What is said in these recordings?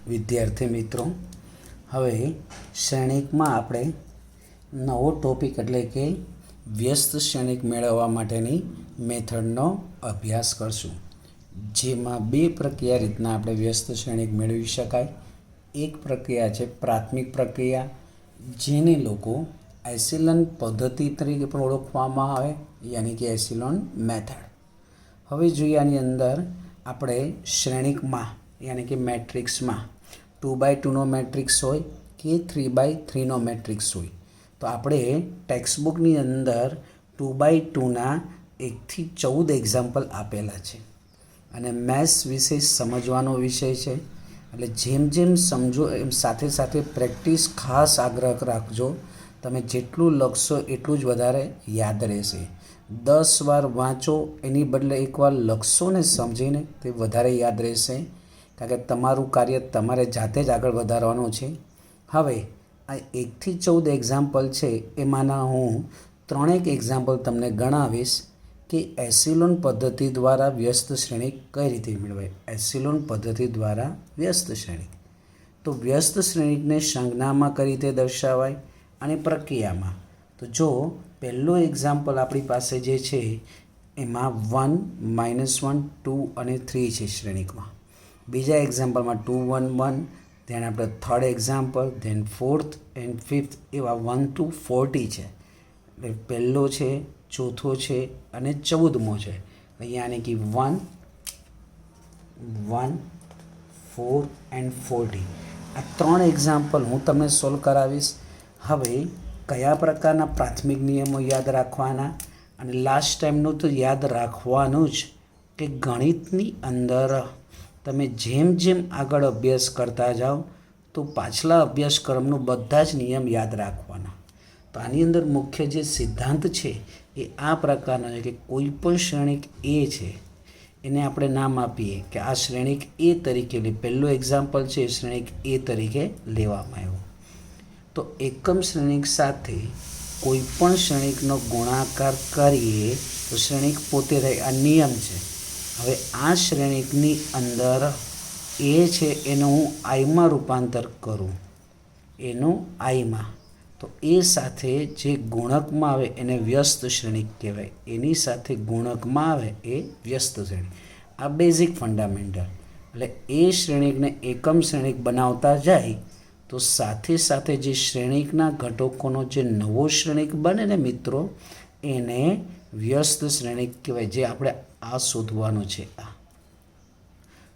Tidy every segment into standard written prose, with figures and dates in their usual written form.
વિદ્યાર્થી મિત્રો, હવે શ્રેણિકમાં આપણે નવો ટોપિક એટલે કે વ્યસ્ત શ્રેણિક મેળવવા માટેની મેથડનો અભ્યાસ કરશું, જેમાં બે પ્રક્રિયા રીતના આપણે વ્યસ્ત શ્રેણિક મેળવી શકાય. એક પ્રક્રિયા છે પ્રાથમિક પ્રક્રિયા, જેને લોકો એસિલોન પદ્ધતિ તરીકે પણ ઓળખવામાં આવે, યાની કે એસિલોન મેથડ. હવે જોઈએ આની અંદર આપણે શ્રેણિકમાં યાની કે મેટ્રિક્સમાં 2x2નો મેટ્રિક્સ હોય કે 3x3નો મેટ્રિક્સ હોય, તો આપણે ટેક્સ્ટબુકની અંદર 2x2ના 1થી 14 એક્ઝામ્પલ આપેલા છે અને મેથ્સ વિષય સમજવાનો વિષય છે. એટલે જેમ જેમ સમજો એમ સાથે સાથે પ્રેક્ટિસ ખાસ આગ્રહ રાખજો. તમે જેટલું લખશો એટલું જ વધારે યાદ રહેશે. 10 વાર વાંચો એની બદલે એકવાર લખશો ને સમજીને તે વધારે યાદ રહેશે, કારણ કે તમારું કાર્ય તમારે જાતે જ આગળ વધારવાનું છે. હવે આ 1થી 14 એક્ઝામ્પલ છે, એમાંના હું 3 એક્ઝામ્પલ તમને ગણાવીશ કે એસિલોન પદ્ધતિ દ્વારા વ્યસ્ત શ્રેણિક કઈ રીતે મેળવાય. એસિલોન પદ્ધતિ દ્વારા વ્યસ્ત શ્રેણિક, તો વ્યસ્ત શ્રેણિકને સંજ્ઞામાં કઈ રીતે દર્શાવાય અને પ્રક્રિયામાં. તો જો પહેલું એક્ઝામ્પલ આપણી પાસે જે છે એમાં 1, -1, 2 અને 3 છે શ્રેણિકમાં. બીજા એક્ઝામ્પલમાં 2, 1, 1, ધેન આપણે third example, then fourth and fifth, એવા 1 to 40 છે. એટલે પહેલો છે, ચોથો છે અને 14મો છે. યાની કે 1, 1, 4 એન્ડ 40. આ 3 એક્ઝામ્પલ હું તમને સોલ્વ કરાવીશ. હવે કયા પ્રકારના પ્રાથમિક નિયમો યાદ રાખવાના, અને લાસ્ટ ટાઈમનું તો યાદ રાખવાનું જ કે ગણિતની અંદર તમે જેમ જેમ આગળ અભ્યાસ કરતા જાઓ તો પાછલા અભ્યાસક્રમનું બધા જ નિયમ યાદ રાખવાના. તો આની અંદર મુખ્ય જે સિદ્ધાંત છે એ આ પ્રકારનો છે કે કોઈ પણ શ્રેણિક એ છે એને આપણે નામ આપીએ કે આ શ્રેણિક એ તરીકે પહેલું એક્ઝામ્પલ છે એ શ્રેણિક એ તરીકે લેવામાં આવ્યું. તો એકમ શ્રેણિક સાથે કોઈ પણ શ્રેણિકનો ગુણાકાર કરીએ તો શ્રેણિક પોતે રહે, આ નિયમ છે. હવે આ શ્રેણિકની અંદર એ છે એનું હું આઈમાં રૂપાંતર કરું, એનું આઈમાં, તો એ સાથે જે ગુણકમાં આવે એને વ્યસ્ત શ્રેણિક કહેવાય. એની સાથે ગુણકમાં આવે એ વ્યસ્ત શ્રેણિક. આ બેઝિક ફંડામેન્ટલ. એટલે એ શ્રેણિકને એકમ શ્રેણિક બનાવતા જાય તો સાથે સાથે જે શ્રેણિકના ઘટકોનો જે નવો શ્રેણિક બને ને મિત્રો, એને વ્યસ્ત શ્રેણિક કહેવાય, જે આપણે આ શોધવાનું છે. આ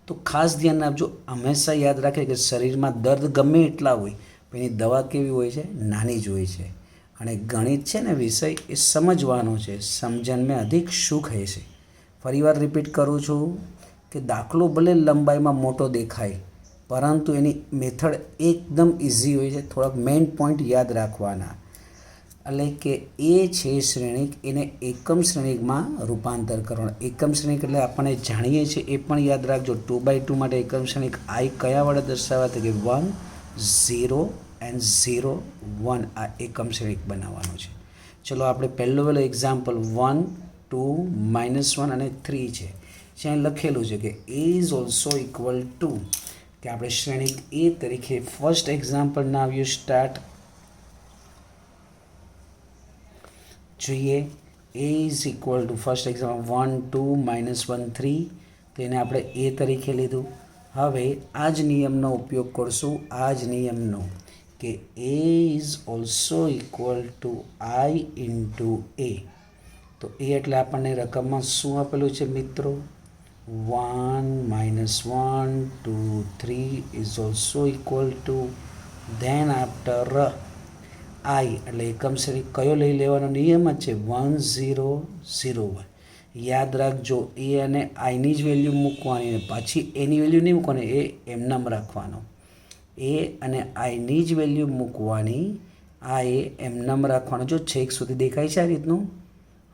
તો ખાસ ધ્યાન આપજો, હંમેશા યાદ રાખે કે શરીરમાં દર્દ ગમે એટલા હોય પણ એની દવા કેવી હોય છે, નાની જ હોય છે. અને ગણિત છે ને વિષય એ સમજવાનો છે, સમજણ મેં અધિક સુખ હે છે. ફરીવાર રિપીટ કરું છું કે દાખલો ભલે લંબાઈમાં મોટો દેખાય પરંતુ એની મેથડ એકદમ ઇઝી હોય છે. થોડાક મેઇન પોઈન્ટ યાદ રાખવાના. એટલે કે એ છે શ્રેણિક, એને એકમ શ્રેણિકમાં રૂપાંતર કરવાનું. એકમ શ્રેણિક એટલે આપણે જાણીએ છીએ એ પણ યાદ રાખજો. 2x2 માટે એકમ શ્રેણિક આઈ કયા વડે દર્શાવાય, તો કે 1, 0 એન્ડ 0, 1. આ એકમ શ્રેણિક બનાવવાનું છે. ચલો આપણે પહેલું એક્ઝામ્પલ 1, 2, -1 અને 3 છે. જ્યાં લખેલું છે કે A is also equal two, કે આપણે શ્રેણિક એ તરીકે ફર્સ્ટ એક્ઝામ્પલ ના આવ્યું સ્ટાર્ટ. જોઈએ A is equal to first example 1, 2, -1, 3, તો એને આપણે એ તરીકે લીધું. હવે આ જ નિયમનો ઉપયોગ કરશું, આ જ નિયમનો, કે A is also equal to I into A. તો એ એટલે આપણને રકમમાં શું આપેલું છે મિત્રો, 1, -1, 2, 3 is also equal to, then after I એટલે એકમ શ્રેણિક કયો લઈ લેવાનો નિયમ જ છે 1, 0, 0, 1. યાદ રાખજો, એ અને આઈની જ વેલ્યુ મૂકવાની, પાછી એની વેલ્યુ નહીં મૂકવાની, એ એમનામ રાખવાનો. એ અને આઈની જ વેલ્યુ મૂકવાની, આ એ એમનામ રાખવાનો. જો છેક સુધી દેખાય છે આ રીતનું.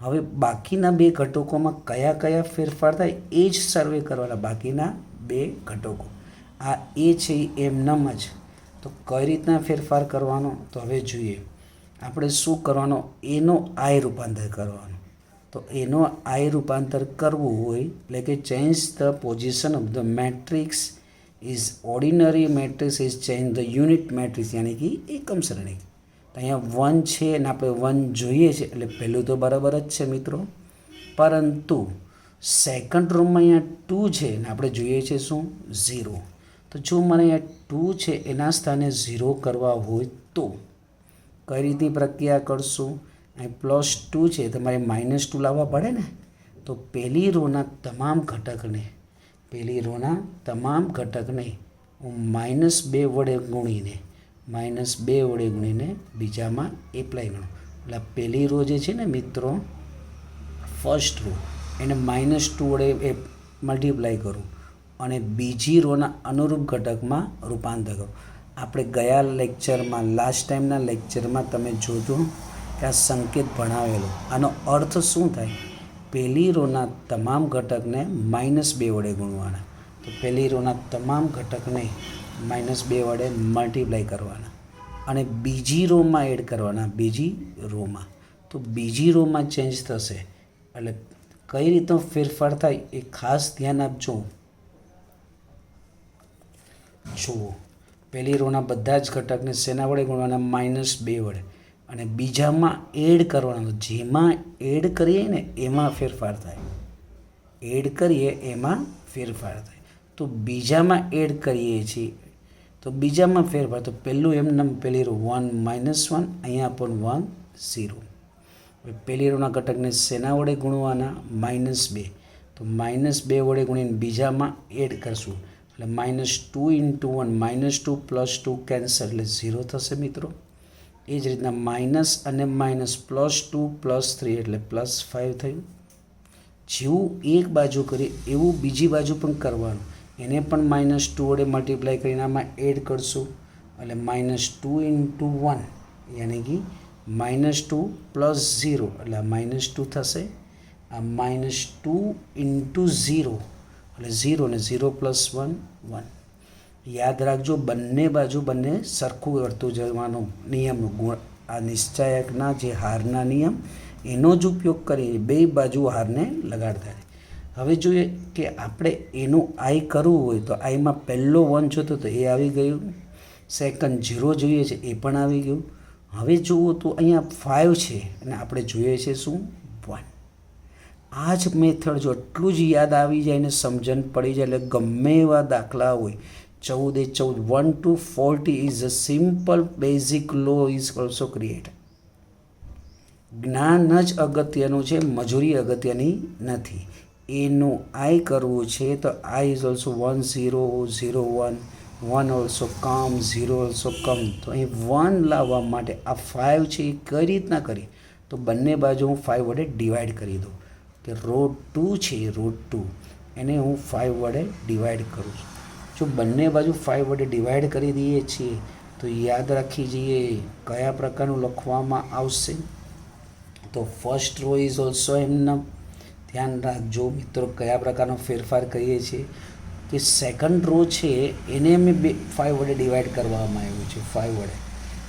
હવે બાકીના બે ઘટકોમાં કયા કયા ફેરફાર થાય એ જ સર્વે કરવાના, બાકીના બે ઘટકો. આ એ છે એમનામ જ. તો કઈ રીતના ફેરફાર કરવાનો, તો હવે જોઈએ આપણે શું કરવાનો, એનો આઈ રૂપાંતર કરવાનો. તો એનો આઈ રૂપાંતર કરવું હોય એટલે કે change the position of the matrix is ordinary matrix is change the unit matrix यानी कि एकम श्रेणी। तो अँ 1 है ने आप 1 જોઈએ છે એટલે પહેલું તો બરાબર જ છે મિત્રો, પરંતુ સેકન્ડ રોમાં અહીંયા 2 છે ને આપણે જોઈએ છે શું 0। તો જો મને અહીંયા 2 છે એના સ્થાને 0 કરવા હોય તો કઈ રીતની પ્રક્રિયા કરશું? અહીં +2 છે તમારે -2 લાવવા પડે ને। તો પહેલી રોના તમામ ઘટકને હું -2 વડે ગુણીને બીજામાં એપ્લાય ગણું એટલે પહેલી રો જે છે ને મિત્રો ફર્સ્ટ રો એને -2 વડે મલ્ટીપ્લાય કરું અને બીજી રોના અનુરૂપ ઘટકમાં રૂપાંતર કરું। આપણે ગયા લેક્ચરમાં લાસ્ટ ટાઈમના લેક્ચરમાં તમે જોજો કે આ સંકેત ભણાવેલો, આનો અર્થ શું થાય? પહેલી રોના તમામ ઘટકને -2 વડે ગુણવાના। તો પહેલી રોના તમામ ઘટકને -2 વડે મલ્ટીપ્લાય કરવાના અને બીજી રોમાં એડ કરવાના, બીજી રોમાં। તો બીજી રોમાં ચેન્જ થશે એટલે કઈ રીતનો ફેરફાર થાય એ ખાસ ધ્યાન આપજો। જુઓ, પહેલી રોના બધા જ ઘટકને શેના વડે ગુણવાના? -2 વડે અને બીજામાં એડ કરવાનો, જેમાં એડ કરીએ ને એમાં ફેરફાર થાય, તો બીજામાં એડ કરીએ છીએ તો બીજામાં ફેરફાર। તો પહેલું એમને પહેલી રો 1 -1 અહીંયા પણ 1 0। પહેલી રોના ઘટકને શેના વડે ગુણવાના? -2। તો -2 વડે ગુણીને બીજામાં એડ કરશું એટલે -2 × 1 -2 + 2 કેન્સલ એટલે 0 થશે મિત્રો। એ જ રીતના માઇનસ અને માઇનસ +2 +3 એટલે +5 થયું। જેવું એક બાજુ કરીએ એવું બીજી બાજુ પણ કરવાનું, એને પણ -2 વડે મલ્ટીપ્લાય કરીને આમાં એડ કરશું એટલે -2 × 1 યાની કે -2 + 0 એટલે -2 થશે। આ -2 × 0 એટલે 0 ને 0 + 1 1। યાદ રાખજો, બંને બાજુ સરખું કરતું જવાનું નિયમનું ગુણ, આ નિશ્ચાયકના જે હારના નિયમ એનો જ ઉપયોગ કરી બે બાજુ હારને લગાડતા। હવે જોઈએ કે આપણે એનું આઈ કરવું હોય તો આઈમાં પહેલો 1 જોતો તો એ આવી ગયું, સેકન્ડ 0 જોઈએ છે એ પણ આવી ગયું। હવે જુઓ તો અહીંયા 5 છે અને આપણે જોઈએ છે શું 1। આ જ મેથડ જો એટલું જ યાદ આવી જાય ને સમજણ પડી જાય એટલે ગમે એવા દાખલા હોય 14 × 14 1 to 40 is a simple basic law is also created। જ્ઞાન જ અગત્યનું છે, મજૂરી અગત્યની નથી। એનું આઈ કરવું છે તો I is also 1 0 0 1 1 also come 0 also come. તો અહીં 1 લાવવા માટે આ 5 છે એ કઈ રીતના કરી? તો બંને બાજુ હું 5 વડે ડિવાઈડ કરી દઉં કે √2 છે √2 એને હું 5 વડે ડિવાઈડ કરું છું। જો બંને બાજુ 5 વડે ડિવાઈડ કરી દઈએ છીએ તો યાદ રાખી જઈએ કયા પ્રકારનું લખવામાં આવશે। તો ફર્સ્ટ રો ઇઝ ઓલ્સો એમના, ધ્યાન રાખજો મિત્રો કયા પ્રકારનો ફેરફાર કરીએ છીએ કે સેકન્ડ રો છે એને અમે 5 વડે ડિવાઈડ કરવામાં આવ્યું છે 5 વડે।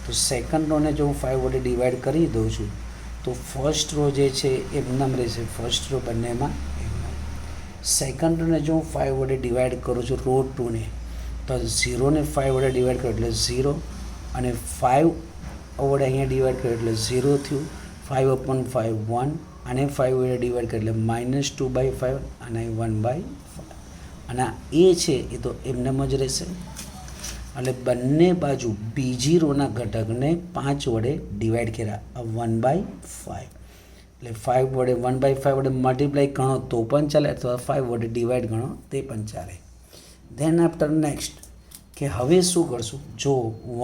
તો સેકન્ડ રોને જો હું 5 વડે ડિવાઈડ કરી દઉં છું તો ફર્સ્ટ રો જે છે એમનામ રહેશે, ફર્સ્ટ રો બંનેમાં એમનામ। સેકન્ડ રોને જો હું 5 વડે ડિવાઈડ કરું છું √2 ને તો 0 ને 5 વડે ડિવાઈડ કરું એટલે 0 અને 5 વડે અહીંયા ડિવાઈડ કર્યું એટલે 0 થયું। 5/5 1 અને 5 વડે ડિવાઈડ કરે એટલે -2/5 અને 1/5 અને એ છે એ તો એમનેમ જ રહેશે। એટલે બંને બાજુ બીજી રોના ઘટકને 5 વડે ડિવાઈડ કર્યા 1/5 એટલે 5 વડે 1/5 વડે મલ્ટીપ્લાય ગણો તો પણ ચાલે અથવા 5 વડે ડિવાઈડ ગણો તે પણ ચાલે। ધેન આફ્ટર નેક્સ્ટ કે હવે શું કરશું? જો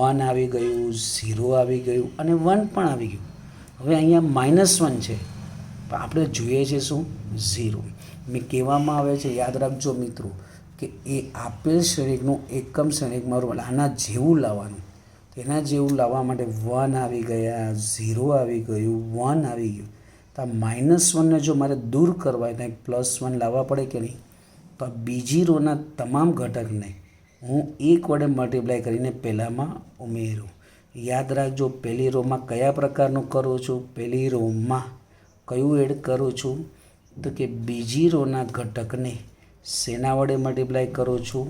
1 આવી ગયું, 0 આવી ગયું અને 1 પણ આવી ગયું। હવે અહીંયા -1 છે પણ આપણે જોઈએ છે શું 0। મેં કહેવામાં આવે છે યાદ રાખજો મિત્રો કે એ આપેલ શ્રેણિકનું એકમ શ્રેણિકમાં આના જેવું લાવવાનું। તો એના જેવું લાવવા માટે 1 આવી ગયા, 0 આવી ગયું, 1 આવી ગયું। તો આ -1ને જો મારે દૂર કરવા હોય તો +1 લાવવા પડે કે નહીં? તો આ બીજી રોના તમામ ઘટકને હું 1 વડે મલ્ટીપ્લાય કરીને પહેલાંમાં ઉમેરું। યાદ રાખજો પહેલી રોમાં કયા પ્રકારનું કરું છું? પહેલી રોમાં કયું એડ કરું છું? તો કે બીજી રોના ઘટકને શેના વડે મલ્ટીપ્લાય કરું છું?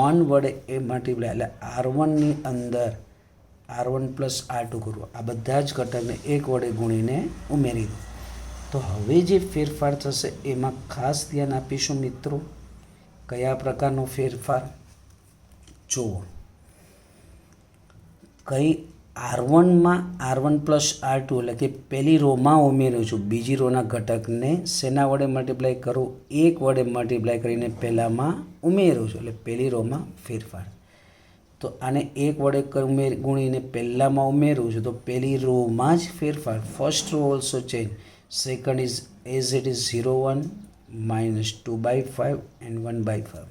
1 વડે એ મલ્ટીપ્લાય, એટલે R1ની અંદર R1 પ્લસ R2 કરું. આ બધા જ ઘટકને 1 વડે ગુણીને ઉમેરી દો. તો હવે જે ફેરફાર થશે એમાં ખાસ ધ્યાન આપીશું મિત્રો. કયા પ્રકારનો ફેરફાર? જુઓ, કઈ R1માં R1 પ્લસ R2 એટલે કે પહેલી રોમાં ઉમેરું છું, બીજી રોના ઘટકને શેના વડે મલ્ટીપ્લાય કરું? 1 વડે મલ્ટીપ્લાય કરીને પહેલામાં ઉમેરું છું, એટલે પહેલી રોમાં ફેરફાર. તો આને 1 વડે ગુણીને પહેલામાં ઉમેરું છું, તો પહેલી રોમાં જ ફેરફાર. First row also change. Second is as it is 0 1 -2/5 and 1/5.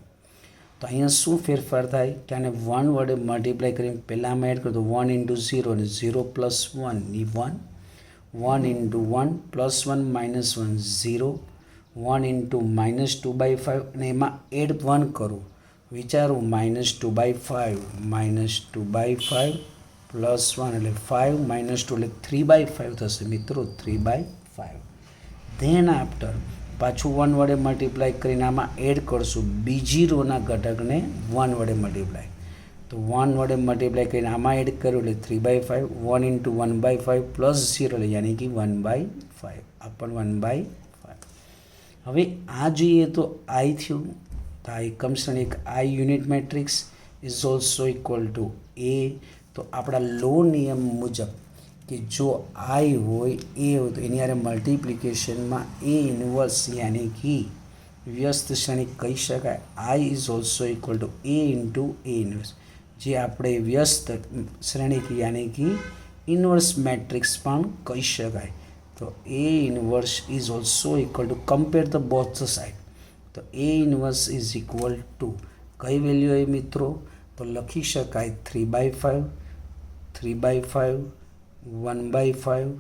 તો અહીંયા શું ફેરફાર થાય કે આને 1 વડે મલ્ટીપ્લાય કરીને પહેલામાં એડ કરો તો 1 × 0 અને 0 + 1 એ 1, 1 × 1 + 1 -1 0, 1 × -2/5 અને એમાં એડ 1 કરું. વિચારું, -2/5 -2/5 +1 એટલે 5 -2 એટલે 3/5 થશે મિત્રો, 3/5. ધેન આફ્ટર પાછું 1 વડે મલ્ટીપ્લાય કરીને આમાં એડ કરશું બીજી રોના ઘટકને 1 વડે મલ્ટીપ્લાય. તો 1 વડે મલ્ટીપ્લાય કરીને આમાં એડ કર્યું એટલે 3/5, 1 × 1/5 + 0 એટલે યાની કે 1/5, આ પણ 1/5. હવે આ જોઈએ તો I થયું. તો આ એકમ શ્રેણી I unit matrix is also equal two A. તો આપણા લો નિયમ મુજબ કે જો I હોય A હોય તો એની હારે મલ્ટિપ્લિકેશનમાં A ઇન્વર્સ યાની કે વ્યસ્ત શ્રેણી કહી શકાય. I is also equal two A × A inverse, જે આપણે વ્યસ્ત શ્રેણી યાની કે ઇન્વર્સ મેટ્રિક્સ પણ કહી શકાય. તો A inverse is also equal two, compare the both the side. તો A inverse is equal two કઈ વેલ્યુ હોય મિત્રો? તો લખી શકાય 3/5, 3/5, 1/5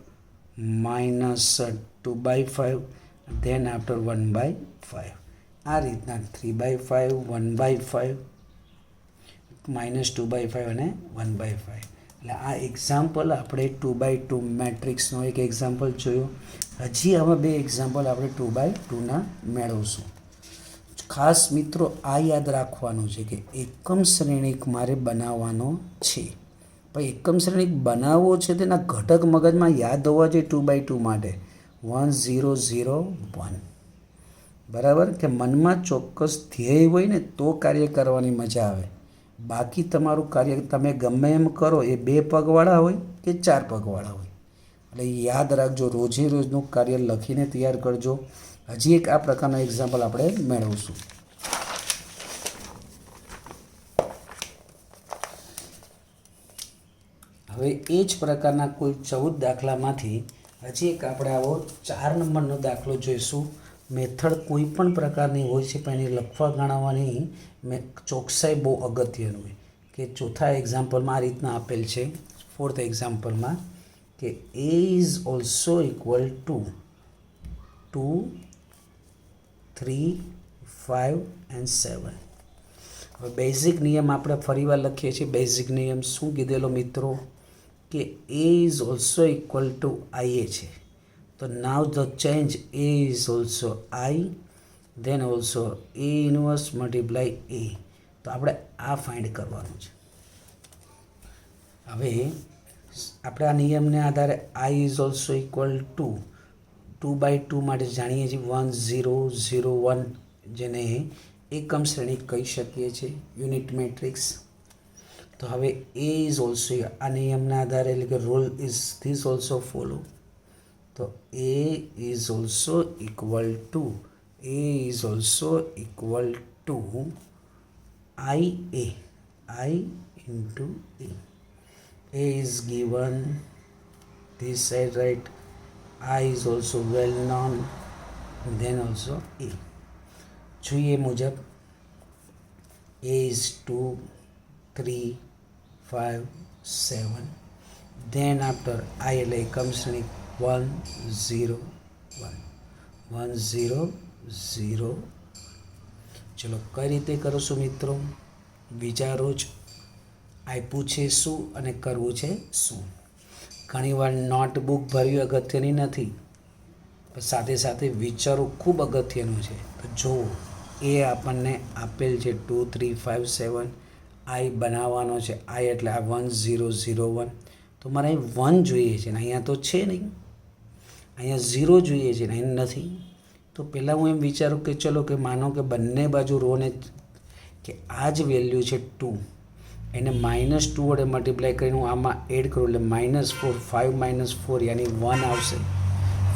-2/5, ધેન આફ્ટર 1/5. આ રીતના 3/5, 1/5, -2/5 અને 1/5. એટલે આ એક્ઝામ્પલ આપણે 2/2 મેટ્રિક્સનો એક એક્ઝામ્પલ જોયો. હજી આવા 2 એક્ઝામ્પલ આપણે 2/2ના મેળવશું. ખાસ મિત્રો આ યાદ રાખવાનું છે કે એકમ શ્રેણિક મારે બનાવવાનો છે, પણ એકમ શ્રેણિક બનાવવો છે તેના ઘટક મગજમાં યાદ હોવા જોઈએ 2/2 માટે 1 0 0 1. બરાબર, કે મનમાં ચોક્કસ ધ્યેય હોય ને તો કાર્ય કરવાની મજા આવે. બાકી તમારું કાર્ય તમે ગમે એમ કરો, એ 2 પગવાળા હોય કે 4 પગવાળા હોય. એટલે યાદ રાખજો, રોજે રોજનું કાર્ય લખીને તૈયાર કરજો. હજી એક આ પ્રકારનો એક્ઝામ્પલ આપણે મેળવશું. હવે એ જ પ્રકારના કુલ 14 દાખલામાંથી હજી એક આપણે આવો 4 નંબરનો દાખલો જોઈશું. મેથડ કોઈ પણ પ્રકારની હોય છે, પણ એની લખવા ગણાવવાની ચોકસાઈ બહુ અગત્યનું હોય. કે ચોથા એક્ઝામ્પલમાં આ રીતના આપેલ છે, 4th એક્ઝામ્પલમાં કે A is also equal two 2, 3, 5 and 7. હવે બેઝિક નિયમ આપણે ફરીવાર લખીએ છીએ. બેઝિક નિયમ શું કીધેલો મિત્રો? કે A is also equal to IA છે. તો now the change A is also I, then also A inverse multiply A. તો આપણે આ ફાઇન્ડ કરવાનું છે. હવે આપણે આ નિયમને આધારે I is also equal two 2/2 માટે જાણીએ છીએ 1 0 0 1, જેને એકમ શ્રેણી કહી શકીએ છીએ, યુનિટ મેટ્રિક્સ. તો હવે A ઇઝ ઓલ્સો આ નિયમના આધારે એટલે કે rule is this also follow. તો A is also equal to IA, I into A. A is given this side, right? I is also well known, then also A. જોઈએ મુજબ A is 2, 3, 5, 7. Then after I એટલે એકમ શ્રેણી 1 0 1, 1 0 0. ચલો કઈ રીતે કરશું મિત્રો? વિચારો જ. આપ્યું છે શું અને કરવું છે શું. ઘણીવાર નોટબુક ભરવી અગત્યની નથી, પણ સાથે સાથે વિચારવું ખૂબ અગત્યનું છે. તો જુઓ, એ આપણને આપેલ છે 2 3 5 7. આઈ બનાવવાનો છે. આઈ એટલે આ 1 0 0 1. તો મારે અહીં 1 જોઈએ છે ને અહીંયા તો છે નહીં, અહીંયા 0 જોઈએ છે ને અહીં નથી. તો પહેલાં હું એમ વિચારું કે ચલો કે માનો કે બંને બાજુ રોને કે આ જ વેલ્યુ છે 2, એને -2 વડે મલ્ટીપ્લાય કરીને હું આમાં એડ કરું એટલે -4, 5 - 4 યાની 1 આવશે.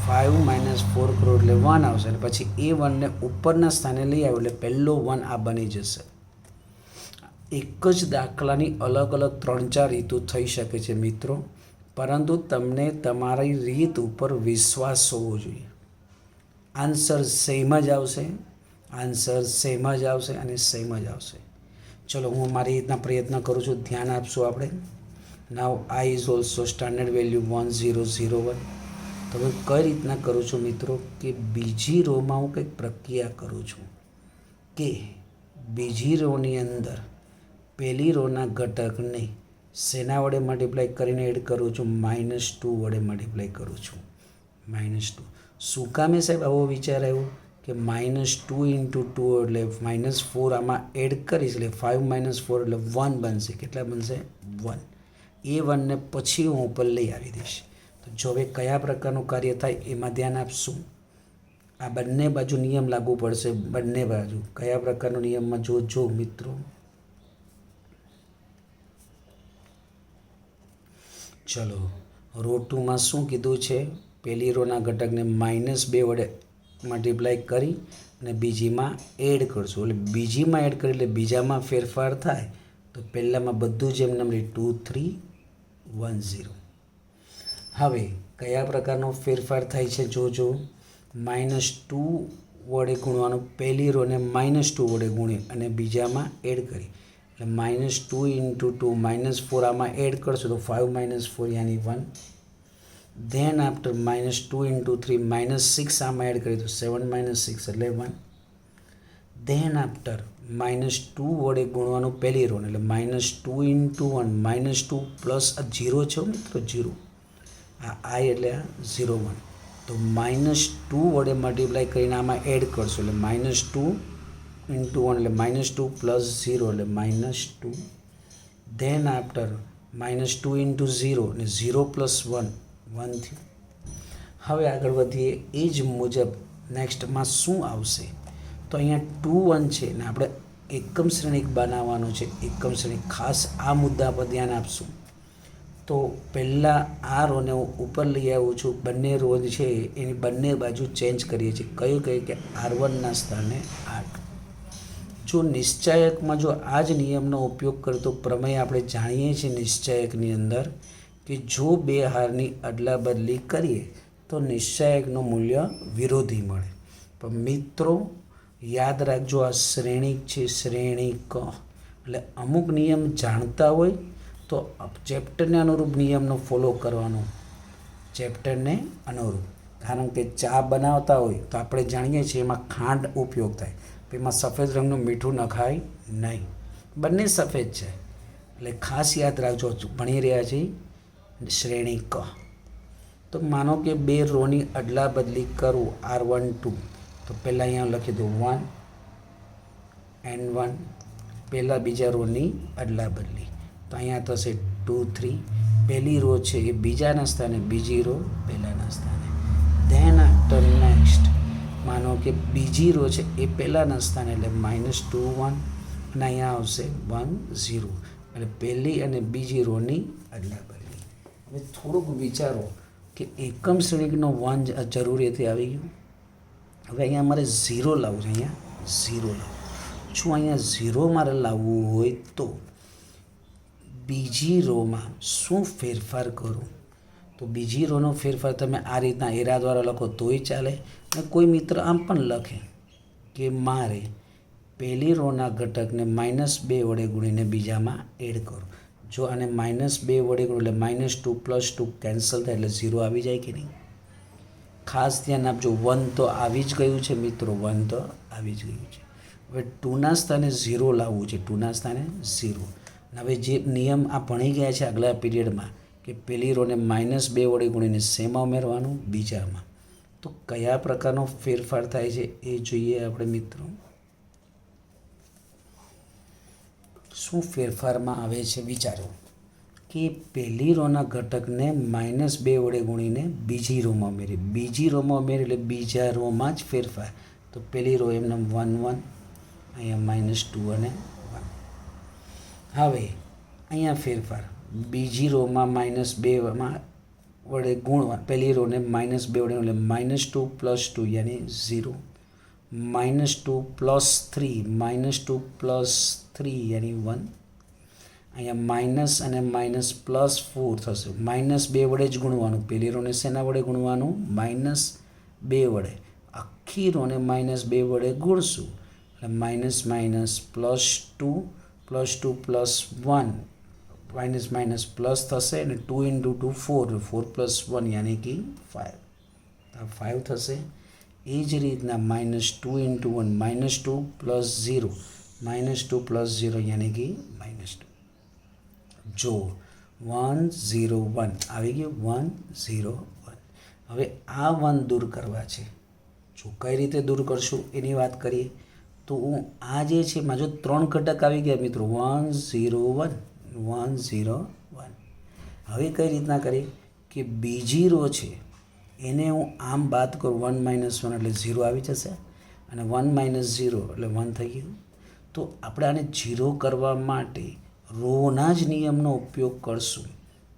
5 - 4 કરું એટલે 1 આવશે અને પછી એ 1ને ઉપરના સ્થાને લઈ આવ્યું એટલે પહેલો 1 આ બની જશે. એક જ દાખલાની અલગ અલગ 3-4 રીતો થઈ શકે છે મિત્રો, પરંતુ તમને તમારી રીત ઉપર વિશ્વાસ હોવો જોઈએ. આન્સર સેમ જ આવશે, આન્સર સેમ જ આવશે અને સેમ જ આવશે. ચલો હું મારી રીતના પ્રયત્ન કરું છું, ધ્યાન આપશું આપણે. Now I is also standard value 1 0 0 1. તો હું કઈ રીતના કરું છું મિત્રો કે બીજી રોમાં હું કંઈક પ્રક્રિયા કરું છું કે બીજી રોની અંદર પહેલી રોના ઘટકને શેના વડે મલ્ટીપ્લાય કરીને એડ કરું છું? -2 વડે મલ્ટીપ્લાય કરું છું. -2 શું કામે સાહેબ આવો વિચાર આવ્યો કે -2 × 2 એટલે -4 આમાં એડ કરીશ એટલે 5 - 4 એટલે 1 બનશે. કેટલા બનશે? 1. એ 1ને પછી હું ઉપર લઈ આવી દઈશ. તો જો હવે કયા પ્રકારનું કાર્ય થાય એમાં ધ્યાન આપશું. આ બંને બાજુ નિયમ લાગુ પડશે, બંને બાજુ કયા પ્રકારનો નિયમમાં જો મિત્રો. ચલો રો 2માં શું કીધું છે? પહેલી રોના ઘટકને -2 વડે મલ્ટીપ્લાય કરી અને બીજીમાં એડ કરશું. એટલે બીજીમાં એડ કરી એટલે બીજામાં ફેરફાર થાય. તો પહેલાંમાં બધું જ એમને 2 3 1 0. હવે કયા પ્રકારનો ફેરફાર થાય છે જોજો. -2 વડે ગુણવાનું, પહેલી રોને -2 વડે ગુણી અને બીજામાં એડ કરી એટલે -2 × 2 -4 આમાં એડ કરશો તો 5 - 4 યાની 1. ધેન આફ્ટર -2 × 3 -6 આમાં એડ કરી તો 7 - 6 એટલે 1. ધેન આફ્ટર -2 વડે ગુણવાનું પહેલી રોને એટલે -2 × 1 -2 પ્લસ આ 0 છે મિત્રો, 0 આ આઈ એટલે આ 0 1. તો -2 વડે મલ્ટીપ્લાય કરીને આમાં એડ કરશો એટલે -2 × 1 એટલે -2 પ્લસ 0 એટલે -2. ધેન આફ્ટર -2 × 0 ને 0 પ્લસ 1 1 થયું. હવે આગળ વધીએ એ જ મુજબ નેક્સ્ટમાં શું આવશે? તો અહીંયા 2 1 છે ને આપણે એકમ શ્રેણિક બનાવવાનું છે. એકમ શ્રેણિક ખાસ આ મુદ્દા પર ધ્યાન આપશું. તો પહેલાં આ રોને હું ઉપર લઈ આવું છું. બંને રો છે એની બંને બાજુ ચેન્જ કરીએ છીએ. કયું કે R1ના સ્થાને 8. જો નિશ્ચાયકમાં જો આ જ નિયમનો ઉપયોગ કરતો પ્રમેય આપણે જાણીએ છીએ નિશ્ચાયકની અંદર કે જો બે હારની અદલા બદલી કરીએ તો નિશ્ચાયકનું મૂલ્ય વિરોધી મળે. પણ મિત્રો યાદ રાખજો, આ શ્રેણિક છે, શ્રેણિક. એટલે અમુક નિયમ જાણતા હોય તો ચેપ્ટરને અનુરૂપ નિયમનો ફોલો કરવાનો, ચેપ્ટરને અનુરૂપ. કારણ કે ચા બનાવતા હોય તો આપણે જાણીએ છીએ એમાં ખાંડ ઉપયોગ થાય, એમાં સફેદ રંગનું મીઠું નખાય નહીં, બંને સફેદ છે. એટલે ખાસ યાદ રાખજો, ભણી રહ્યા છીએ શ્રેણી ક. તો માનો કે બે રોની અદલા બદલી કરું R1 2 તો પહેલાં અહીંયા લખી દઉં 1 N1, પહેલાં બીજા રોની અદલા બદલી તો અહીંયા થશે 2 3. પહેલી રો છે એ બીજાના સ્થાને, બીજી રો પહેલાંના સ્થાને. ધેન આફ્ટર નેક્સ્ટ માનો કે બીજી રો છે એ પહેલાંના સ્થાને એટલે -2 1 અને અહીંયા આવશે 1 0. એટલે પહેલી અને બીજી રોની અદલા બદલી. હવે થોડુંક વિચારો કે એકમ શ્રેણિકનો 1 જરૂરિયાતી આવી ગયું. હવે અહીંયા મારે 0 લાવવું છે, અહીંયા 0 લાવવું. જો અહીંયા 0 મારે લાવવું હોય તો બીજી રોમાં શું ફેરફાર કરું? તો બીજી રોનો ફેરફાર તમે આ રીતના એરા દ્વારા લખો તોય ચાલે, અને કોઈ મિત્ર આમ પણ લખે કે મારે પહેલી રોના ઘટકને -2 વડે ગુણીને બીજામાં એડ કરો. જો આને -2 વડે ગુણો એટલે -2 + 2 કેન્સલ થાય એટલે 0 આવી જાય કે નહીં? ખાસ ધ્યાન આપજો, 1 તો આવી જ ગયું છે મિત્રો, 1 તો આવી જ ગયું છે. હવે 2ના સ્થાને 0 લાવવું છે, 2ના સ્થાને 0. હવે જે નિયમ આ ભણી ગયા છે આગલા પીરિયડમાં કે પહેલી રોને -2 વડે ગુણીને શેમાં ઉમેરવાનું? બીજામાં. તો કયા પ્રકારનો ફેરફાર થાય છે એ જોઈએ આપણે મિત્રો. શું ફેરફારમાં આવે છે વિચારો કે પહેલી રોના ઘટકને -2 વડે ગુણીને બીજી રોમાં ઉમેરી, બીજી રોમાં ઉમેરી એટલે બીજા રોમાં જ ફેરફાર. તો પહેલી રો એમને 1 1, અહીંયા -2 અને 1. હવે અહીંયા ફેરફાર બીજી રોમાં -2 વડે ગુણવા, પહેલી રોને -2 વડે એટલે -2 + 2 યાની 0, -2 + 3, -2 + 3 યાની 1. અહીંયા માઇનસ અને માઇનસ +4 થશે. -2 વડે જ ગુણવાનું. પહેલી રોને શેના વડે ગુણવાનું? -2 વડે. આખી રોને -2 વડે ગુણશું એટલે minus minus +2 +2 +1 minus minus plus થશે અને 2 × 2 4, 4 + 1 યાની કે 5. 5 થશે. એ જ રીતના -2 × 1 -2 + 0, -2 + 0 યાની કે -2. જો 1 0 1 આવી ગયું, 1 0 1. હવે આ 1 દૂર કરવા છે. જો કઈ રીતે દૂર કરશું એની વાત કરીએ તો આ જે છે એમાં જો 3 ઘટક આવી ગયા મિત્રો, 1 0 1 1 0 1. હવે કઈ રીતના કરીએ કે બીજી રો છે એને હું આમ બાદ કરું, 1 - 1 એટલે 0 આવી જશે અને 1 - 0 એટલે 1 થઈ ગયું. તો આપણે આને 0 કરવા માટે રોના જ નિયમનો ઉપયોગ કરશું.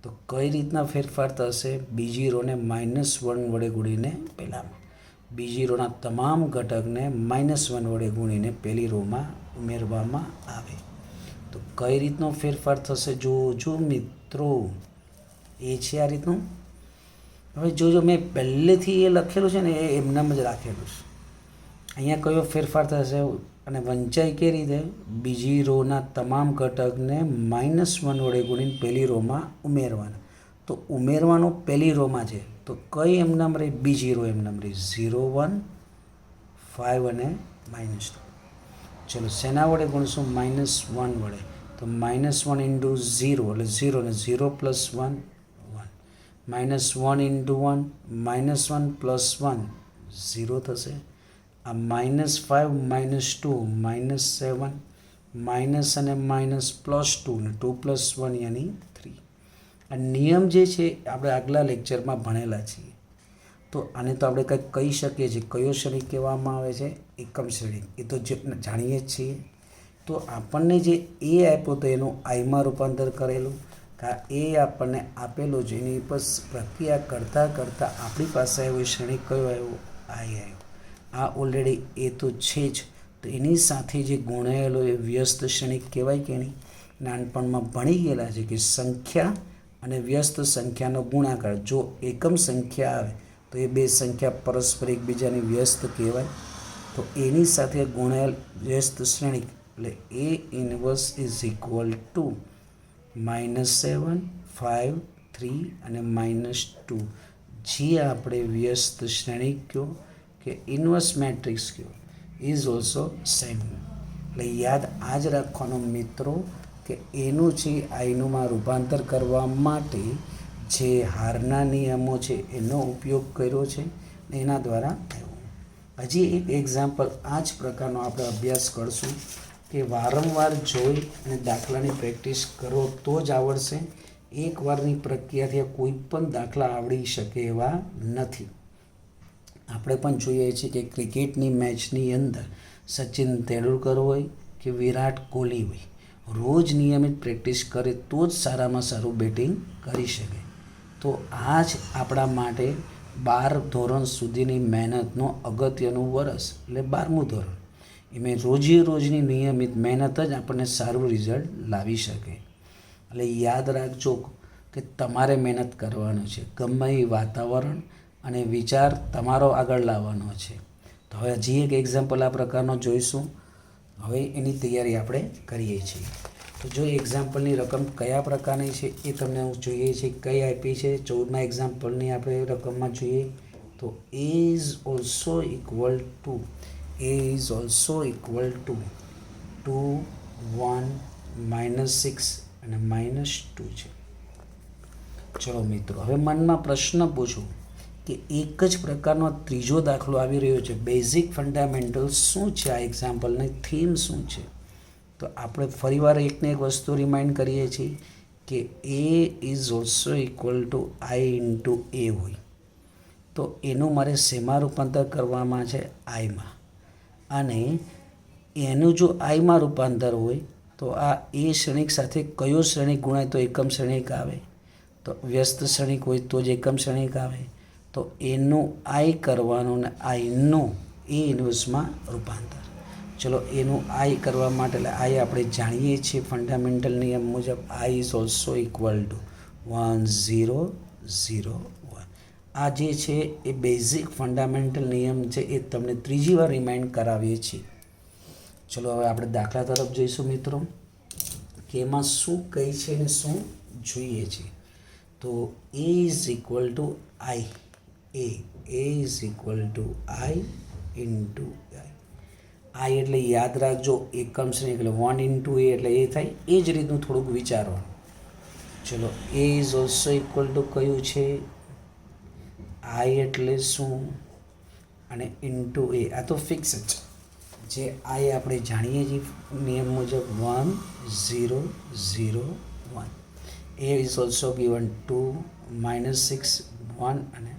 તો કઈ રીતના ફેરફાર થશે? બીજી રોને -1 વડે ગુણીને પહેલામાં, બીજી રોના તમામ ઘટકને -1 વડે ગુણીને પહેલી રોમાં ઉમેરવામાં આવે. તો કઈ રીતનો ફેરફાર થશે જો મિત્રો, એ છે આ રીતનું. હવે જો મેં પહેલેથી એ લખેલું છે ને એ એમનામ જ રાખેલું છે. અહીંયા કયો ફેરફાર થશે અને વંચાય કે રીતે? બીજી રોના તમામ ઘટકને -1 વડે ગુણીને પહેલી રોમાં ઉમેરવાના. તો ઉમેરવાનું પહેલી રોમાં છે તો કઈ એમનામ રહી? બીજી રો એમનામ રહી. 0 1 5 અને -2. ચલો શેના વડે ગુણશું? -1 વડે. તો -1 × 0 એટલે 0 ને 0 + 1 1, -1 × 1 -1 + 1 0 થશે. આ -5 -2 -7 માઇનસ અને માઇનસ +2 ને 2 + 1 યાની 3. આ નિયમ જે છે આપણે આગલા લેક્ચરમાં ભણેલા છીએ. તો આને તો આપણે કંઈક કહી શકીએ છીએ. કયો શ્રેણિક કહેવામાં આવે છે? એકમ શ્રેણિક. એ તો જાણીએ જ છીએ. તો આપણને જે એ આપ્યો તો એનું આઈમાં રૂપાંતર કરેલું, એ આપણને આપેલું છે એની પર પ્રક્રિયા કરતાં કરતાં આપણી પાસે આવ્યો શ્રેણિક કયો આવ્યો? આઈ આવ્યો. આ ઓલરેડી એ તો છે જ. તો એની સાથે જે ગુણાયેલો એ વ્યસ્ત શ્રેણિક કહેવાય કે નહીં? નાનપણમાં ભણી ગયેલા છે કે સંખ્યા અને વ્યસ્ત સંખ્યાનો ગુણાકાર. જો એકમ સંખ્યા આવે તો એ બે સંખ્યા પરસ્પર એકબીજાની વ્યસ્ત કહેવાય. તો એની સાથે ગુણાયેલ વ્યસ્ત શ્રેણિક એટલે A ઇન્વર્સ = -7 5 3 અને -2. જે આપણે વ્યસ્ત શ્રેણિક કહો કે ઇન્વર્સ મેટ્રિક્સ કહો ઇઝ ઓલ્સો સેમ. એટલે યાદ આ જ રાખવાનું મિત્રો કે એનું છે આઈનુંમાં રૂપાંતર કરવા માટે જે હારના નિયમો છે એનો ઉપયોગ કર્યો છે એના દ્વારા થયું. હજી એક એક્ઝામ્પલ આ જ પ્રકારનો આપણે અભ્યાસ કરશું કે વારંવાર જોઈ અને દાખલાની પ્રેક્ટિસ કરો તો જ આવડશે. એકવારની પ્રક્રિયાથી કોઈ પણ દાખલા આવડી શકે એવા નથી. આપણે પણ જોઈએ છીએ કે ક્રિકેટની મેચની અંદર સચિન તેંડુલકર હોય કે વિરાટ કોહલી હોય, રોજ નિયમિત પ્રેક્ટિસ કરે તો જ સારામાં સારું બેટિંગ કરી શકે. તો આ જ આપણા માટે 12 ધોરણ સુધીની મહેનતનો અગત્યનું વર્ષ એટલે 12મું ધોરણ. એમાં રોજની નિયમિત મહેનત જ આપણને સારું રિઝલ્ટ લાવી શકે. એટલે યાદ રાખજો કે તમારે મહેનત કરવાનું છે. ગમે એ વાતાવરણ અને વિચાર તમારો આગળ લાવવાનો છે. તો હવે હજી એક એક્ઝામ્પલ આ પ્રકારનો જોઈશું. હવે એની તૈયારી આપણે કરીએ છીએ. તો જો એક્ઝામ્પલની રકમ કયા પ્રકારની છે એ તમને જોઈએ છે. કઈ આપી છે 14મા એક્ઝામ્પલની આપણે રકમમાં જોઈએ તો A is also equal to 2 1 -6 અને -2 છે. ચલો મિત્રો હવે મનમાં પ્રશ્ન પૂછો કે એક જ પ્રકારનો ત્રીજો દાખલો આવી રહ્યો છે. બેઝિક ફંડામેન્ટલ શું છે? આ એક્ઝામ્પલની થીમ શું છે? તો આપણે ફરીવાર એકને એક વસ્તુ રિમાઇન્ડ કરીએ છીએ કે A is also equal to I into A હોય તો એનું મારે શેમાં રૂપાંતર કરવામાં છે? આઈમાં. અને એનું જો આઈમાં રૂપાંતર હોય તો આ એ શ્રેણિક સાથે કયો શ્રેણિક ગુણાય તો એકમ શ્રેણિક આવે? તો વ્યસ્ત શ્રેણિક હોય તો જ એકમ શ્રેણિક આવે. તો એનું આઈ કરવાનું ને આઈનું એ ઇન્વર્સમાં રૂપાંતર. ચલો એનું આઈ કરવા માટે એટલે આઈ આપણે જાણીએ છીએ ફંડામેન્ટલ નિયમ મુજબ આઈ ઇઝ ઓલ્સો ઇક્વલ ટુ 1 0 0 1. આ જે છે એ બેઝિક ફંડામેન્ટલ નિયમ છે એ તમને ત્રીજી વાર રિમાઇન્ડ કરાવીએ છીએ. ચલો હવે આપણે દાખલા તરફ જઈશું મિત્રો કે એમાં શું કહી છે ને શું જોઈએ છે. તો A is equal to I A is equal to I into I. I એટલે યાદ રાખજો એકમ શ્રેણી એટલે 1 ઇન્ટુ એ એટલે એ થાય. એ જ રીતનું થોડુંક વિચારવાનું. ચલો એ ઇઝ ઓલ્સો ઇક્વલ ટુ કયું છે? આઈ એટલે શું અને ઇન્ટુ એ. આ તો ફિક્સ જ જે આઈ આપણે જાણીએ છીએ નિયમ મુજબ 1 0 0 1. એ ઇઝ ઓલ્સો ગિવન 2 -6 1 અને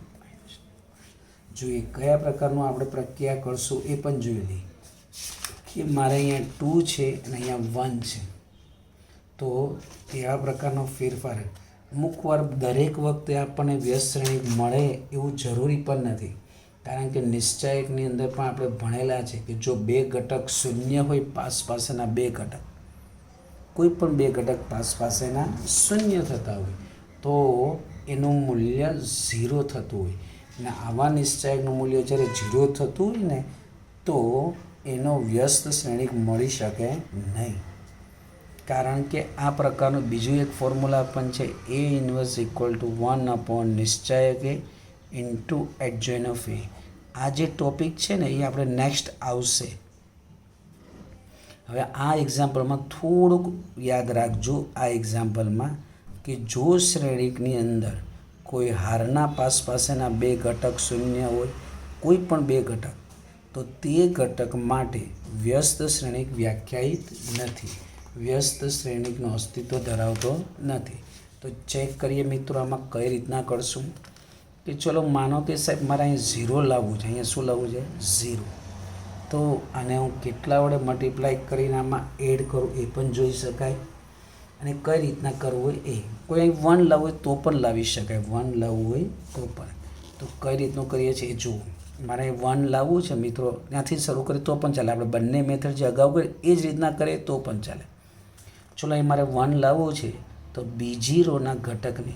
જોઈએ કયા પ્રકારનું આપણે પ્રક્રિયા કરશું એ પણ જોઈ લઈએ કે મારે અહીંયા 2 છે અને અહીંયા 1 છે તો કેવા પ્રકારનો ફેરફાર. અમુક વાર દરેક વખતે આપણને વ્યસ્ત શ્રેણિક મળે એવું જરૂરી પણ નથી, કારણ કે નિશ્ચાયકની અંદર પણ આપણે ભણેલા છે કે જો બે ઘટક શૂન્ય હોય પાસેના બે ઘટક, કોઈ પણ બે ઘટક પાસેના શૂન્ય થતા હોય તો એનું મૂલ્ય 0 થતું હોય. અને આવા નિશ્ચાયકનું મૂલ્ય જ્યારે 0 થતું હોય ને તો એનો વ્યસ્ત શ્રેણિક મળી શકે નહીં, કારણ કે આ પ્રકારનું બીજું એક ફોર્મ્યુલા પણ છે એ ઇન્વર્સ ઇક્વલ ટુ 1 નિશ્ચાયક A into adjoin of A. આ જે ટોપિક છે ને એ આપણે નેક્સ્ટ આવશે. હવે આ એક્ઝામ્પલમાં થોડુંક યાદ રાખજો આ એક્ઝામ્પલમાં કે જો શ્રેણિકની અંદર કોઈ હારના પાસેના બે ઘટક શૂન્ય હોય, કોઈ પણ બે ઘટક, તો તે ઘટક માટે વ્યસ્ત શ્રેણિક વ્યાખ્યાયિત નથી, વ્યસ્ત શ્રેણિકનું અસ્તિત્વ ધરાવતો નથી. તો ચેક કરીએ મિત્રો આમાં કઈ રીતના કરશું કે ચલો માનો કે સાહેબ મારે અહીં 0 લાવવું છે. અહીંયા શું લાવવું છે? 0. તો આને હું કેટલા વડે મલ્ટીપ્લાય કરીને આમાં એડ કરું એ પણ જોઈ શકાય. અને કઈ રીતના કરવું હોય એ. કોઈ અહીં 1 લાવવું હોય તો પણ લાવી શકાય, 1 લાવવું હોય તો પણ. તો કઈ રીતનું કરીએ છીએ એ જુઓ. મારે 1 લાવવું છે મિત્રો, ત્યાંથી શરૂ કરીએ તો પણ ચાલે. આપણે બંને મેથડ જે અગાઉ કરીએ એ જ રીતના કરીએ તો પણ ચાલે. ચલો અહીં મારે 1 લાવવું છે તો બીજી રોના ઘટકને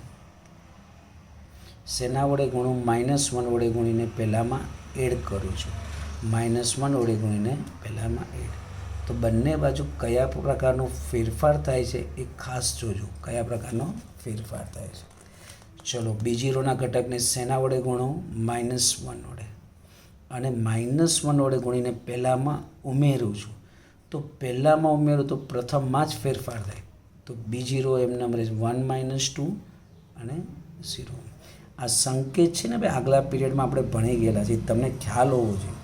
શેના વડે ગુણું? -1 વડે ગુણીને પહેલાંમાં એડ કરું છું. -1 વડે ગુણીને પહેલાંમાં એડ. તો બંને બાજુ કયા પ્રકારનો ફેરફાર થાય છે એ ખાસ જોજો, કયા પ્રકારનો ફેરફાર થાય છે. ચલો બીજી રોના ઘટકને શેના વડે ગુણો? -1 વડે. અને -1 વડે ગુણીને પહેલાંમાં ઉમેરું છું. તો પહેલાંમાં ઉમેરું તો પ્રથમમાં જ ફેરફાર થાય. તો બીજી રો એમના મળે 1 - 2 અને 0. આ સંકેત છે ને ભાઈ આગલા પીરિયડમાં આપણે ભણી ગયેલા છે, તમને ખ્યાલ હોવો જોઈએ,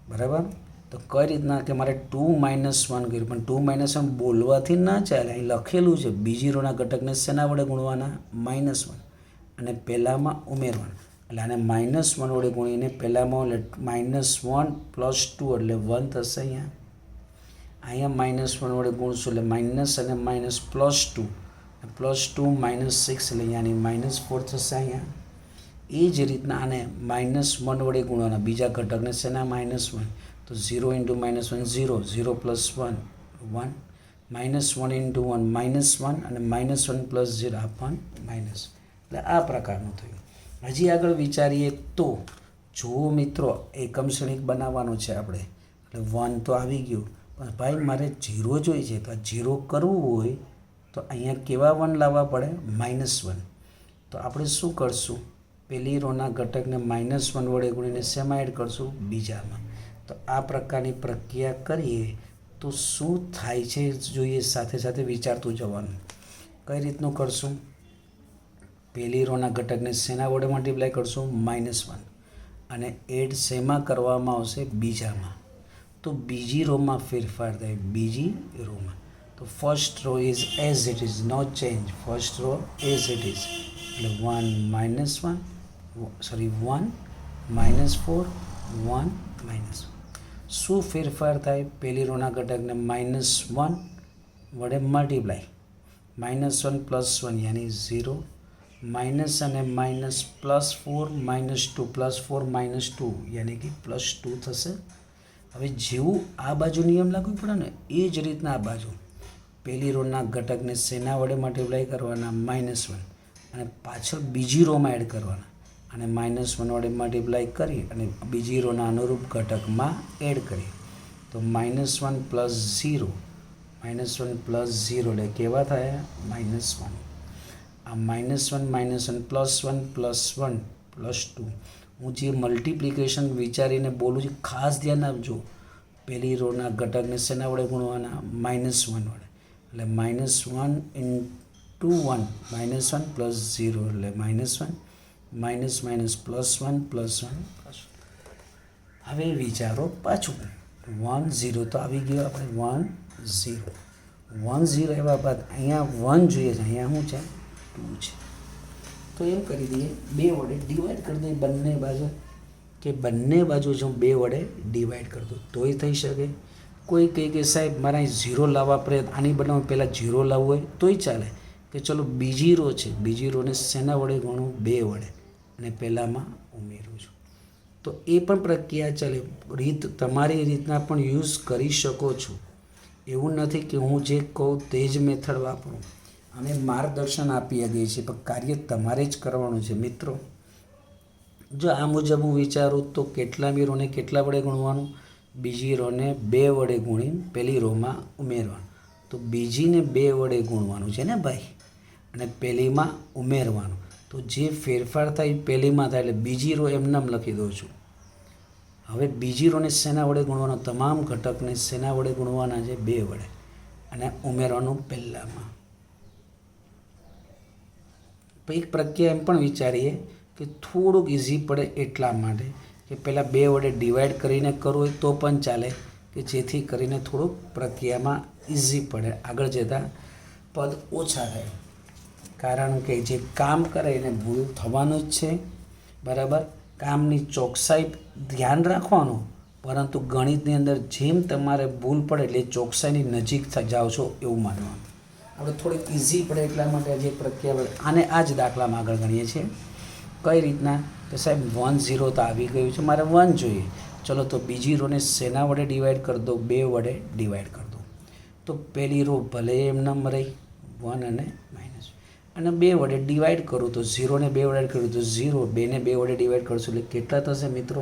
બરાબર. તો કઈ રીતના કે મારે 2 - 1 કર્યું, પણ 2 - 1 બોલવાથી ના ચાલે. અહીં લખેલું છે બીજી રોના ઘટકને શેના વડે ગુણવાના? -1 અને પહેલાંમાં ઉમેરવાના. એટલે આને -1 વડે ગુણીને પહેલાંમાં -1 + 2 એટલે 1 થશે. અહીંયા -1 વડે ગુણશું એટલે માઇનસ અને માઇનસ +2 +2 - 6 એટલે અહીંયાની -4 થશે. અહીંયા એ જ રીતના આને -1 વડે ગુણવાના બીજા ઘટકને શેના? -1. તો 0 × -1 0, 0 + 1 1, -1 × 1 -1 અને -1 + 0 આ પણ માઇનસ. એટલે આ પ્રકારનું થયું. હજી આગળ વિચારીએ તો જો મિત્રો એકમ શ્રેણિક બનાવવાનો છે આપણે, એટલે 1 તો આવી ગયું, પણ ભાઈ મારે 0 જોઈએ છે. તો આ 0 કરવું હોય તો અહીંયા કેવા 1 લાવવા પડે? -1. તો આપણે શું કરશું? પહેલી રોના ઘટકને -1 વડે ગુણીને શેમાં એડ કરશું? બીજામાં. તો આ પ્રકારની પ્રક્રિયા કરીએ તો શું થાય છે જોઈએ, સાથે સાથે વિચારતું જવાનું. કઈ રીતનું કરશું? પહેલી રોના ઘટકને શેના વડે મલ્ટીપ્લાય કરશું? -1 અને એડ શેમાં કરવામાં આવશે? બીજામાં. તો બીજી રોમાં ફેરફાર થાય, બીજી રોમાં. તો first row is as it is, no change. First row as it is, એટલે 1 -1 સોરી 1 -4 1 -1. શું ફેરફાર થાય? પહેલી રોના ઘટકને -1 વડે મલ્ટીપ્લાય, -1 + 1 યાની 0, માઇનસ અને માઇનસ +4 -2 +4 -2 યાની કે +2 થશે. હવે જેવું આ બાજુ નિયમ લાગુ પડે ને એ જ રીતના આ બાજુ પહેલી રોના ઘટકને શેના વડે મલ્ટીપ્લાય કરવાના? -1, અને પાછળ બીજી રોમાં એડ કરવાના, અને -1 વડે મલ્ટીપ્લાય કરી અને બીજી રોના અનુરૂપ ઘટકમાં એડ કરીએ તો -1 + 0, -1 + 0 એટલે કેવા થયા? -1. આ -1 +1 +1 +2, હું જે મલ્ટિપ્લિકેશન વિચારીને બોલું છું ખાસ ધ્યાન આપજો. પહેલી રોના ઘટકને શેના વડે ગુણવાના? -1 વડે, એટલે -1 × 1 -1 + 0 એટલે -1 +1 +1. હવે વિચારો પાછું 1 0 તો આવી ગયો આપણે 1 0 એવા બાદ અહીંયા 1 જોઈએ છે, અહીંયા શું છે? 2 છે. તો એમ કરી દઈએ 2 વડે ડિવાઈડ કરી દઈએ બંને બાજુ, કે બંને બાજુ જો 2 વડે ડિવાઈડ કરી દો તોય થઈ શકે. કોઈ કહે કે સાહેબ મારે 0 લાવવા પડે, આની બનાવવા પહેલાં 0 લાવવું હોય તોય ચાલે, કે ચલો બીજી રો છે, બીજી રોને શેના વડે ગણું? 2 વડે, અને પહેલાંમાં ઉમેરું છું. તો એ પણ પ્રક્રિયા ચાલે. રીત તમારી રીતના પણ યુઝ કરી શકો છો. એવું નથી કે હું જે કહું તે જ મેથડ વાપરું. અમે માર્ગદર્શન આપી શકીએ છીએ, પણ કાર્ય તમારે જ કરવાનું છે મિત્રો. જો આ મુજબ હું વિચારું તો કેટલામી રોને કેટલા વડે ગુણવાનું? બીજી રોને 2 વડે ગુણી પહેલી રોમાં ઉમેરવાનું. તો બીજીને 2 વડે ગુણવાનું છે ને ભાઈ, અને પહેલીમાં ઉમેરવાનું. તો જે ફેરફાર થાય પહેલીમાં થાય, એટલે બીજી રો એમનામ લખી દઉં છું. હવે બીજી રોને શેના વડે ગુણવાનો? તમામ ઘટકને શેના વડે ગુણવાના છે? 2 વડે, અને ઉમેરવાનું પહેલામાં. એક પ્રક્રિયા એમ પણ વિચારીએ કે થોડુંક ઇઝી પડે એટલા માટે કે પહેલાં 2 વડે ડિવાઈડ કરીને કરવું હોય તો પણ ચાલે, કે જેથી કરીને થોડુંક પ્રક્રિયામાં ઇઝી પડે, આગળ જતાં પદ ઓછા થાય. કારણ કે જે કામ કરે એને ભૂલ થવાનું જ છે, બરાબર. કામની ચોકસાઈ ધ્યાન રાખવાનું, પરંતુ ગણિતની અંદર જેમ તમારે ભૂલ પડે એટલે ચોકસાઈની નજીક જાઓ છો એવું માનવાનું. આપણે થોડીક ઇઝી પડે એટલા માટે જે પ્રક્રિયા પડે આને આ જ દાખલામાં આગળ ગણીએ છીએ. કઈ રીતના? કે સાહેબ 1 0 તો આવી ગયું છે, મારે 1 જોઈએ. ચલો તો બીજી રોને શેના વડે ડિવાઈડ કરી દો? 2 વડે ડિવાઈડ કરી દો. તો પહેલી રો ભલે એમનામ રહી 1 અને માઇનસ, અને 2 વડે ડિવાઈડ કરું તો 0 ને 2 વડે કરું તો 0, 2 ને 2 વડે ડિવાઈડ કરશું એટલે કેટલા થશે મિત્રો?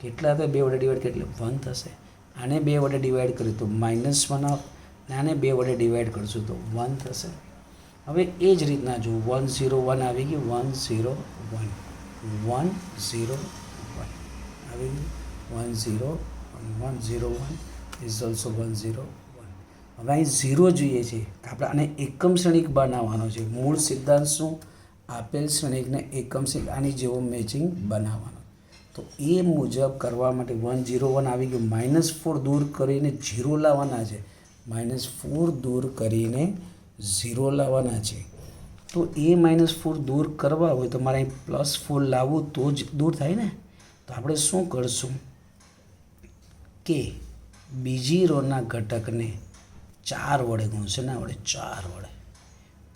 કેટલા થાય? 2 વડે ડિવાઈડ કરીએ એટલે 1 થશે. આને 2 વડે ડિવાઈડ કરીએ તો -1 આને 2 વડે ડિવાઈડ કરશું તો 1 થશે. હવે એ જ રીતના જો 1 0 1 આવી ગયું, 1 0 1 1 0 1 આવી ગયું, 1 0 1 0 1 ઇઝ ઓલ્સો 1 0 1. હવે અહીં 0 જોઈએ છે, આપણે આને એકમ શ્રેણિક બનાવવાનો છે. મૂળ સિદ્ધાંત શું? આપેલ શ્રેણિકને એકમ શ્રેણિક આની જેવો મેચિંગ બનાવવાનો. તો એ મુજબ કરવા માટે 1 0 1 આવી ગયું, -4 દૂર કરીને 0 લાવવાના છે. -4 દૂર કરીને 0 લાવવાના છે. તો એ -4 દૂર કરવા હોય તો મારે અહીં +4 લાવવું તો જ દૂર થાય ને. તો આપણે શું કરશું કે બીજી રોના ઘટકને 4 વડે ગુણશે, ના વડે 4 વડે,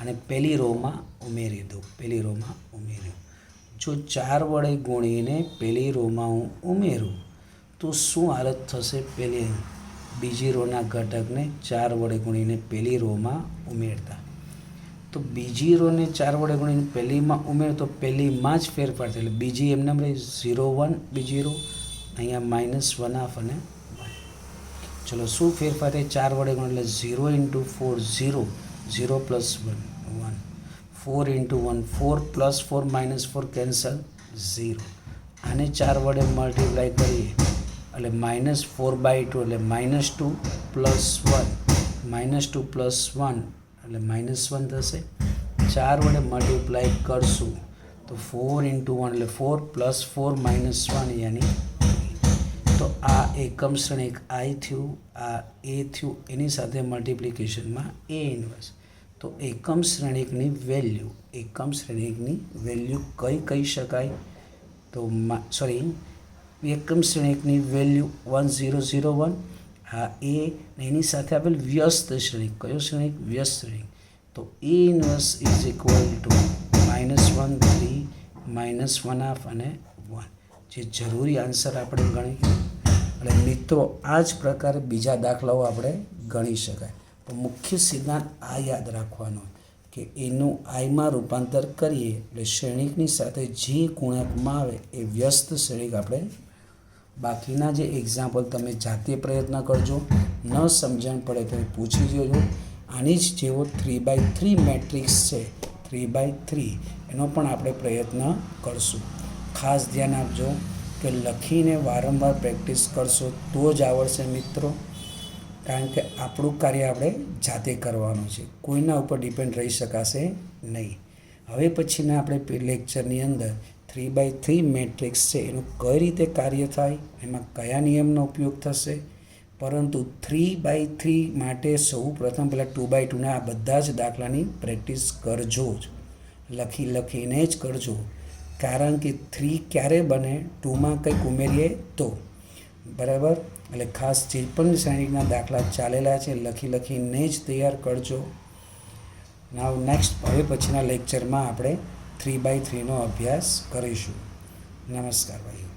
અને પહેલી રોમાં ઉમેરી દઉં. પહેલી રોમાં ઉમેર્યું. જો 4 વડે ગુણીને પહેલી રોમાં હું ઉમેરું તો શું હાલત થશે? પહેલી બીજી રોના ઘટકને 4 વડે ગુણીને પહેલી રોમાં ઉમેરતા, તો બીજી રોને 4 વડે ગુણીને પહેલીમાં ઉમેર તો પહેલીમાં જ ફેરફાર થાય, એટલે બીજી એમને રહી 0 1 બીજી રો, અહીંયા -1 અને 1. ચલો શું ફેરફાર થાય? 4 વડે ગુણ એટલે 0 × 4 0, 0 + 1 1, 4 × 1 4 +4 -4 કેન્સલ 0. આને 4 વડે મલ્ટીપ્લાય કરીએ એટલે -4/2 એટલે -2 + 1 -2 + 1 એટલે -1 થશે. 4 વડે મલ્ટીપ્લાય કરશું તો 4 × 1 એટલે 4 + 4 -1 યાની 3. તો તો આ એકમ શ્રેણિક આઈ થયું, આ એ થયું, એની સાથે મલ્ટિપ્લિકેશનમાં એ ઇન્વર્સ. તો એકમ શ્રેણિકની વેલ્યુ કઈ કહી શકાય? તો એકમ શ્રેણિકની વેલ્યુ 1001. આ એ એની સાથે આપેલ વ્યસ્ત શ્રેણિક, કયો શ્રેણિક? વ્યસ્ત શ્રેણિક. તો એ ઇન્વર્સ ઇઝ ઇક્વલ ટુ -1 3 -1/2 અને 1, જે જરૂરી આન્સર આપણે ગણી. એટલે મિત્રો આ જ પ્રકારે બીજા દાખલાઓ આપણે ગણી શકાય. તો મુખ્ય સિદ્ધાંત આ યાદ રાખવાનો કે એનું આઈમાં રૂપાંતર કરીએ એટલે શ્રેણિકની સાથે જે ગુણકમાં આવે એ વ્યસ્ત શ્રેણિક આપણે. બાકીના જે એક્ઝામ્પલ તમે જાતે પ્રયત્ન કરજો, ન સમજણ પડે તો પૂછી જોજો. આની જ જેવો 3x3 મેટ્રિક્સ છે, 3x3 એનો પણ આપણે પ્રયત્ન કરશું. ખાસ ધ્યાન આપજો કે લખીને વારંવાર પ્રેક્ટિસ કરશો તો જ આવડશે મિત્રો, કારણ કે આપણું કાર્ય આપણે જાતે કરવાનું છે, કોઈના ઉપર ડિપેન્ડ રહી શકાશે નહીં. હવે પછીના આપણે લેક્ચરની અંદર 3x3 મેટ્રિક્સ છે એનું કઈ રીતે કાર્ય થાય, એમાં કયા નિયમનો ઉપયોગ થશે. પરંતુ 3x3 માટે સૌ પ્રથમ પહેલાં 2x2ના આ બધા જ દાખલાની પ્રેક્ટિસ કરજો જ, લખીને જ કરજો. કારણ કે 3 ક્યારે બને? 2માં કંઈક ઉમેરીએ તો. બરાબર? એટલે ખાસ જે પણ શ્રેણિકના દાખલા ચાલેલા છે લખીને જ તૈયાર કરજો. હવે પછીના લેક્ચરમાં આપણે 3x3નો અભ્યાસ કરીશું. નમસ્કાર ભાઈઓ.